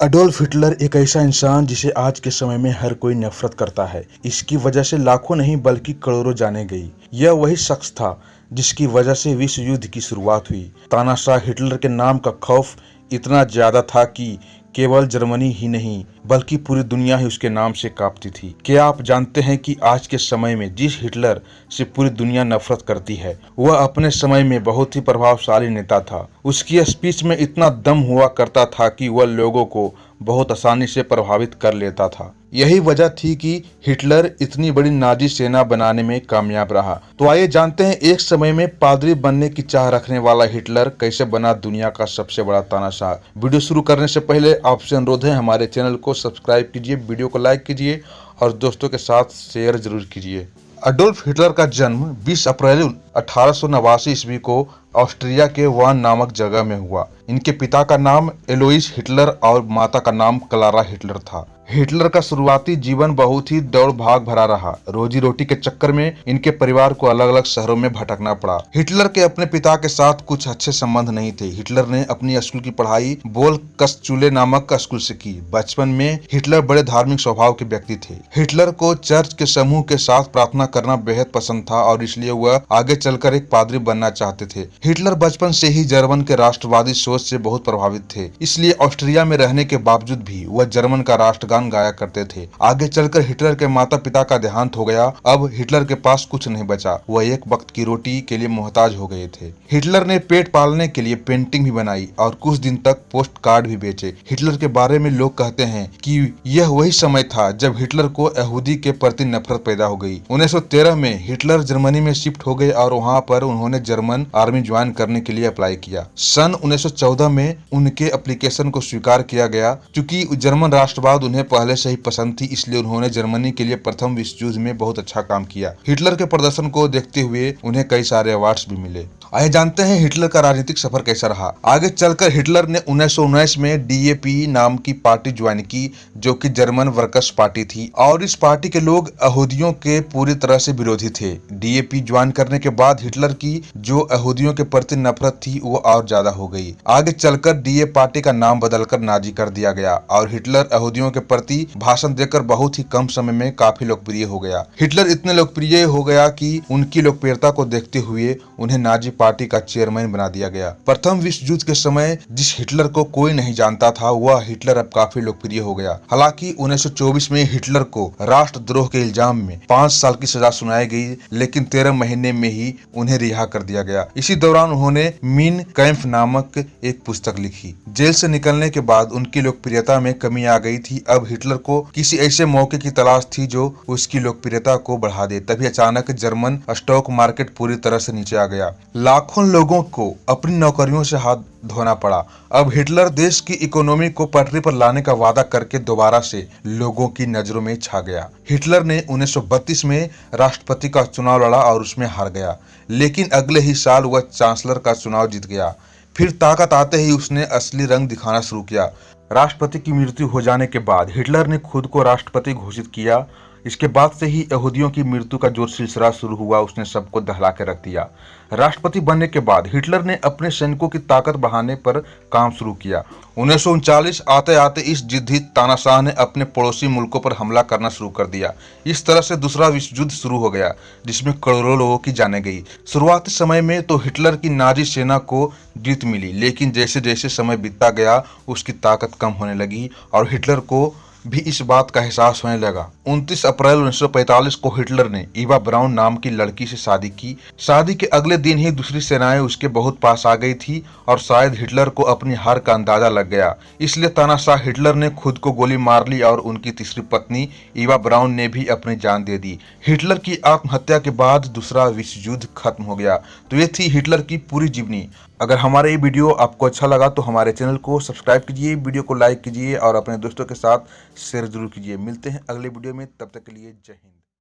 Adolf Hitler एक ऐसा इंसान जिसे आज के समय में हर कोई नफरत करता है। इसकी वजह से लाखों नहीं बल्कि करोड़ों जाने गई। यह वही शख्स था जिसकी वजह से विश्व युद्ध की शुरुआत हुई। तानाशाह हिटलर के नाम का खौफ इतना ज्यादा था कि केवल जर्मनी ही नहीं बल्कि पूरी दुनिया ही उसके नाम से कांपती थी। क्या आप जानते हैं कि आज के समय में जिस हिटलर से पूरी दुनिया नफरत करती है वह अपने समय में बहुत ही प्रभावशाली नेता था। उसकी स्पीच में इतना दम हुआ करता था कि वह लोगों को बहुत आसानी से प्रभावित कर लेता था। यही वजह थी कि हिटलर इतनी बड़ी नाजी सेना बनाने में कामयाब रहा। तो आइए जानते हैं एक समय में पादरी बनने की चाह रखने वाला हिटलर कैसे बना दुनिया का सबसे बड़ा तानाशाह। वीडियो शुरू करने से पहले आपसे अनुरोध है हमारे चैनल को सब्सक्राइब कीजिए, वीडियो को लाइक कीजिए और दोस्तों के साथ शेयर जरूर कीजिए। अडोल्फ हिटलर का जन्म 20 अप्रैल 1889 ईस्वी को ऑस्ट्रिया के वान नामक जगह में हुआ। इनके पिता का नाम एलोइस हिटलर और माता का नाम क्लारा हिटलर था। हिटलर का शुरुआती जीवन बहुत ही दौड़ भाग भरा रहा। रोजी रोटी के चक्कर में इनके परिवार को अलग अलग शहरों में भटकना पड़ा। हिटलर के अपने पिता के साथ कुछ अच्छे संबंध नहीं थे। हिटलर ने अपनी स्कूल की पढ़ाई बोल्कसचुले नामक स्कूल से की। बचपन में हिटलर बड़े धार्मिक स्वभाव के व्यक्ति थे। हिटलर को चर्च के समूह के साथ प्रार्थना करना बेहद पसंद था और इसलिए वह आगे चलकर एक पादरी बनना चाहते थे। हिटलर बचपन से ही जर्मन के राष्ट्रवादी सोच से बहुत प्रभावित थे, इसलिए ऑस्ट्रिया में रहने के बावजूद भी वह जर्मन का राष्ट्रगान गाया करते थे। आगे चलकर हिटलर के माता पिता का देहांत हो गया। अब हिटलर के पास कुछ नहीं बचा। वह एक वक्त की रोटी के लिए मोहताज हो गए थे। हिटलर ने पेट पालने के लिए पेंटिंग भी बनाई और कुछ दिन तक पोस्ट कार्ड भी बेचे। हिटलर के बारे में लोग कहते हैं कि यह वही समय था जब हिटलर को यहूदी के प्रति नफरत पैदा हो गई। 1913 में हिटलर जर्मनी में शिफ्ट हो गए और वहाँ पर उन्होंने जर्मन आर्मी ज्वाइन करने के लिए अप्लाई किया। सन 1914 में उनके एप्लीकेशन को स्वीकार किया गया। चूंकि जर्मन राष्ट्रवाद उन्हें पहले से ही पसंद थी, इसलिए उन्होंने जर्मनी के लिए प्रथम विश्व युद्ध में बहुत अच्छा काम किया। हिटलर के प्रदर्शन को देखते हुए उन्हें कई सारे अवार्ड्स भी मिले। आइए जानते हैं हिटलर का राजनीतिक सफर कैसा रहा। आगे चलकर हिटलर ने 1919 में डीएपी नाम की पार्टी ज्वाइन की, जो कि जर्मन वर्कर्स पार्टी थी और इस पार्टी के लोग यहूदियों के पूरी तरह से विरोधी थे। डीएपी ज्वाइन करने के बाद हिटलर की जो यहूदियों के प्रति नफरत थी वो और ज्यादा हो गई। आगे चलकर डीए पार्टी का नाम बदलकर नाजी कर दिया गया और हिटलर यहूदियों के प्रति भाषण देकर बहुत ही कम समय में काफी लोकप्रिय हो गया। हिटलर इतने लोकप्रिय हो गया कि उनकी लोकप्रियता को देखते हुए उन्हें नाजी पार्टी का चेयरमैन बना दिया गया। प्रथम विश्व युद्ध के समय जिस हिटलर को कोई नहीं जानता था वह हिटलर अब काफी लोकप्रिय हो गया। हालांकि 1924 में हिटलर को राष्ट्रद्रोह के इल्जाम में 5 साल की सजा सुनाई गई, लेकिन 13 महीने में ही उन्हें रिहा कर दिया गया। इसी दौरान उन्होंने मीन कैंप नामक एक पुस्तक लिखी। जेल से निकलने के बाद उनकी लोकप्रियता में कमी आ गई थी। अब हिटलर को किसी ऐसे मौके की तलाश थी जो उसकी लोकप्रियता को बढ़ा दे। तभी अचानक जर्मन स्टॉक मार्केट पूरी तरह से नीचे आ गया। लाखों लोगों को अपनी नौकरियों से हाथ धोना पड़ा। अब हिटलर देश की इकोनॉमी को पटरी पर लाने का वादा करके दोबारा से लोगों की नजरों में छा गया। हिटलर ने 1932 में राष्ट्रपति का चुनाव लड़ा और उसमें हार गया, लेकिन अगले ही साल वह चांसलर का चुनाव जीत गया। फिर ताकत आते ही उसने असली रंग दिखाना शुरू किया। राष्ट्रपति की मृत्यु हो जाने के बाद हिटलर ने खुद को राष्ट्रपति घोषित किया। इसके बाद से ही यहूदियों की मृत्यु का जो सिलसिला शुरू हुआ उसने सबको दहला के रख दिया। राष्ट्रपति बनने के बाद हिटलर ने अपने सैनिकों की ताकत बढ़ाने पर काम शुरू किया। 1939 आते आते इस जिद्दी तानाशाह ने अपने पड़ोसी मुल्कों पर हमला करना शुरू कर दिया। इस तरह से दूसरा विश्व युद्ध शुरू हो गया, जिसमें करोड़ों लोगों की जानें गई। शुरुआती समय में तो हिटलर की नाजी सेना को जीत मिली, लेकिन जैसे जैसे समय बीतता गया उसकी ताकत कम होने लगी और हिटलर को भी इस बात का एहसास होने लगा। 29 अप्रैल 1945 को हिटलर ने ईवा ब्राउन नाम की लड़की से शादी की। शादी के अगले दिन ही दूसरी सेनाएं उसके बहुत पास आ गई थी और शायद हिटलर को अपनी हार का अंदाजा लग गया, इसलिए तानाशाह हिटलर ने खुद को गोली मार ली और उनकी तीसरी पत्नी ईवा ब्राउन ने भी अपनी जान दे दी। हिटलर की आत्महत्या के बाद दूसरा विश्व युद्ध खत्म हो गया। तो ये थी हिटलर की पूरी जीवनी। अगर हमारा ये वीडियो आपको अच्छा लगा तो हमारे चैनल को सब्सक्राइब कीजिए, वीडियो को लाइक कीजिए और अपने दोस्तों के साथ शेयर जरूर कीजिए। मिलते हैं अगले वीडियो में, तब तक के लिए जय हिंद।